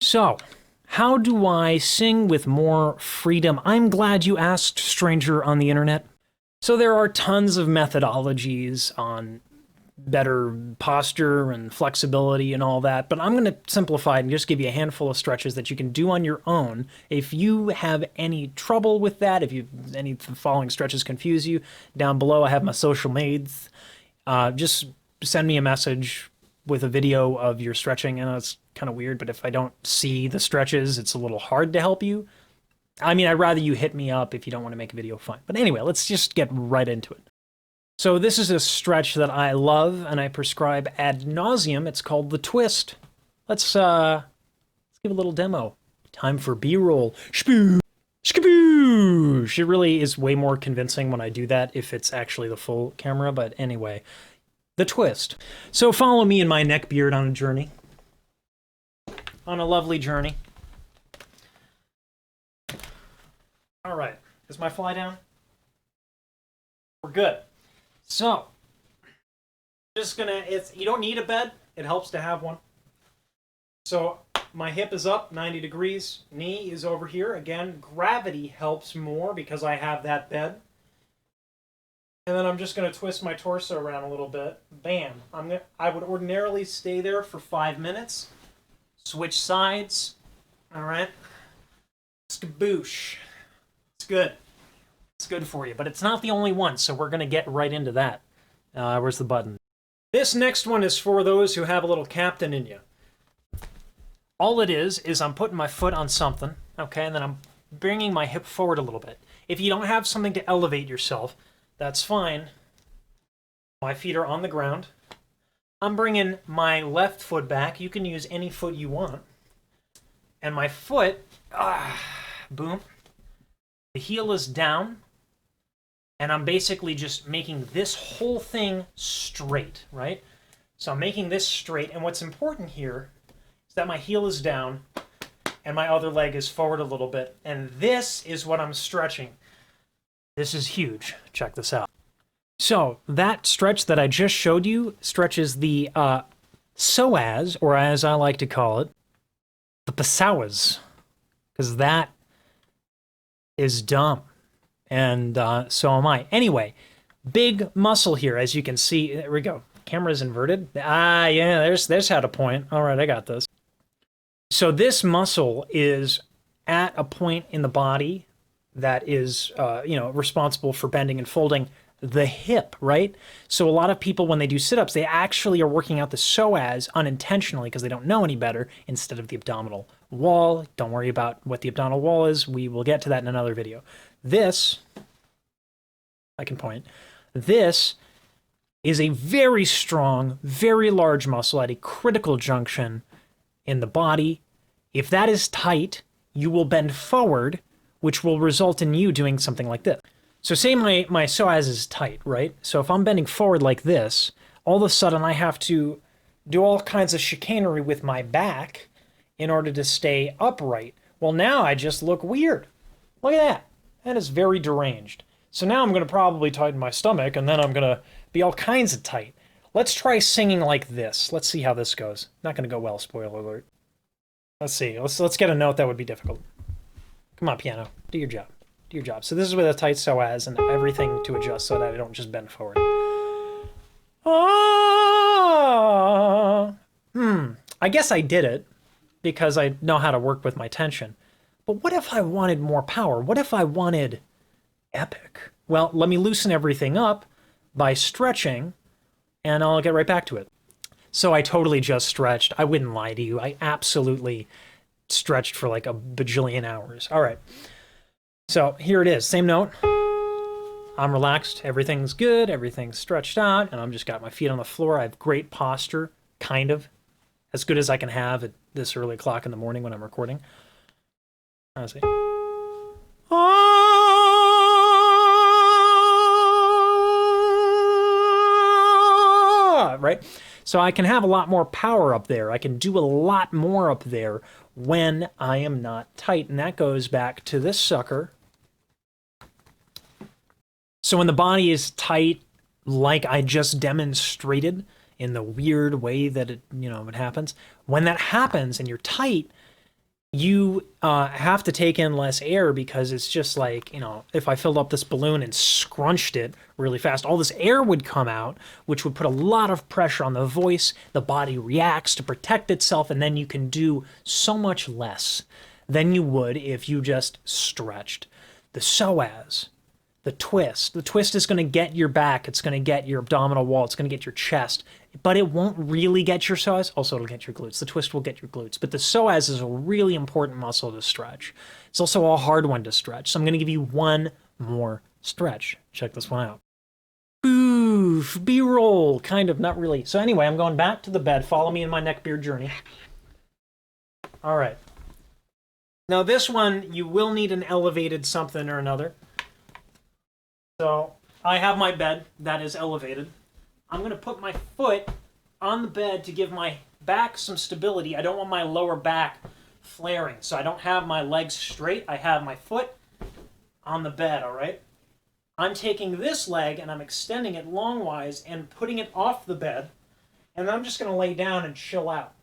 So, how do I sing with more freedom? I'm glad you asked, stranger on the internet. So there are tons of methodologies on better posture and flexibility and all that, but I'm going to simplify it and just give you a handful of stretches that you can do on your own. If you have any trouble with that, if any of the following stretches confuse you, down below I have my social medias. Just send me a message with a video of your stretching. I know it's kind of weird, but if I don't see the stretches, it's a little hard to help you. I mean, I'd rather you hit me up. If you don't want to make a video, fine. But anyway, let's just get right into it. So this is a stretch that I love and I prescribe ad nauseum. It's called the twist. Let's give a little demo. Time for B-roll. Shpoo! Shkaboosh! It really is way more convincing when I do that if it's actually the full camera, but anyway. The twist. So follow me and my neck beard on a journey. On a lovely journey. All right. Is my fly down? We're good. So, just gonna, you don't need a bed. It helps to have one. So, my hip is up 90 degrees. Knee is over here. Again, gravity helps more because I have that bed. And then I'm just going to twist my torso around a little bit. Bam. I would ordinarily stay there for 5 minutes. Switch sides. All right. Skaboosh. It's good. It's good for you, but it's not the only one, so we're going to get right into that. Where's the button? This next one is for those who have a little captain in you. All it is I'm putting my foot on something, okay, and then I'm bringing my hip forward a little bit. If you don't have something to elevate yourself, that's fine. My feet are on the ground. I'm bringing my left foot back. You can use any foot you want. And my foot, boom. The heel is down. And I'm basically just making this whole thing straight, right? So I'm making this straight. And what's important here is that my heel is down and my other leg is forward a little bit. And this is what I'm stretching. This is huge. Check this out. So that stretch that I just showed you stretches the psoas, or as I like to call it, the psoas, because that is dumb. And so am I. Anyway, big muscle here, as you can see. There we go. Camera's inverted. Yeah, there's how to point. All right, I got this. So this muscle is at a point in the body that is, responsible for bending and folding the hip, right? So a lot of people, when they do sit-ups, they actually are working out the psoas unintentionally because they don't know any better instead of the abdominal wall. Don't worry about what the abdominal wall is. We will get to that in another video. This, I can point, this is a very strong, very large muscle at a critical junction in the body. If that is tight, you will bend forward, which will result in you doing something like this. So say my psoas is tight, right? So if I'm bending forward like this, all of a sudden I have to do all kinds of chicanery with my back in order to stay upright. Well, now I just look weird. Look at that. That is very deranged. So now I'm going to probably tighten my stomach, and then I'm going to be all kinds of tight. Let's try singing like this. Let's see how this goes. Not going to go well, spoiler alert. Let's see. Let's get a note that would be difficult. Come on, piano. Do your job. Do your job. So this is with a tight psoas and everything to adjust so that I don't just bend forward. I guess I did it because I know how to work with my tension. But what if I wanted more power? What if I wanted epic? Well, let me loosen everything up by stretching, and I'll get right back to it. So I totally just stretched. I wouldn't lie to you. I absolutely stretched for like a bajillion hours. All right. So here it is. Same note. I'm relaxed. Everything's good. Everything's stretched out. And I'm just got my feet on the floor. I have great posture, kind of. As good as I can have at this early o'clock in the morning when I'm recording. Honestly. Right? So I can have a lot more power up there. I can do a lot more up there when I am not tight. And that goes back to this sucker. So when the body is tight, like I just demonstrated in the weird way that it happens, when that happens and you're tight, you have to take in less air because it's just like, if I filled up this balloon and scrunched it really fast, all this air would come out, which would put a lot of pressure on the voice. The body reacts to protect itself, and then you can do so much less than you would if you just stretched. The psoas, the twist. The twist is going to get your back. It's going to get your abdominal wall. It's going to get your chest. But it won't really get your psoas. Also, it'll get your glutes. The twist will get your glutes. But the psoas is a really important muscle to stretch. It's also a hard one to stretch. So I'm going to give you one more stretch. Check this one out. Oof, B-roll. Kind of, not really. So anyway, I'm going back to the bed. Follow me in my neck beard journey. All right. Now this one, you will need an elevated something or another. So I have my bed that is elevated. I'm going to put my foot on the bed to give my back some stability. I don't want my lower back flaring, so I don't have my legs straight. I have my foot on the bed, all right? I'm taking this leg and I'm extending it longwise and putting it off the bed, and then I'm just going to lay down and chill out.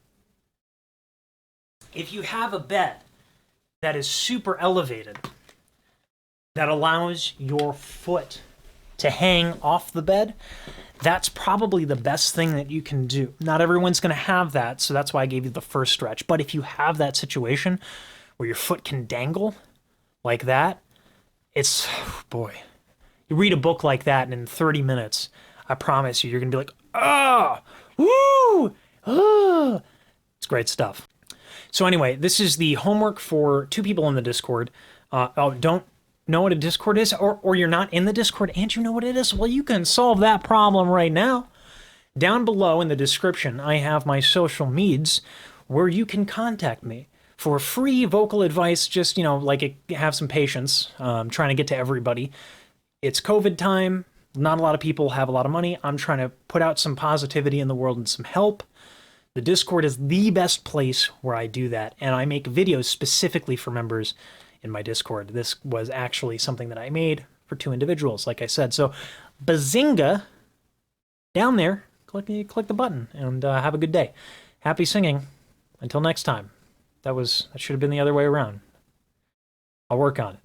If you have a bed that is super elevated, that allows your foot to hang off the bed, that's probably the best thing that you can do. Not everyone's going to have that, so that's why I gave you the first stretch. But if you have that situation where your foot can dangle like that, it's, boy, you read a book like that, and in 30 minutes, I promise you, you're going to be like, ah, woo, ah. It's great stuff. So anyway, this is the homework for 2 people in the Discord. Don't know what a Discord is, or you're not in the Discord and you know what it is? Well, you can solve that problem right now. Down below in the description, I have my social medias where you can contact me for free vocal advice. Just, have some patience. I'm trying to get to everybody. It's COVID time. Not a lot of people have a lot of money. I'm trying to put out some positivity in the world and some help. The Discord is the best place where I do that, and I make videos specifically for members in my Discord. This was actually something that I made for 2 individuals, like I said. So, bazinga, down there, click the button, and have a good day. Happy singing. Until next time. That should have been the other way around. I'll work on it.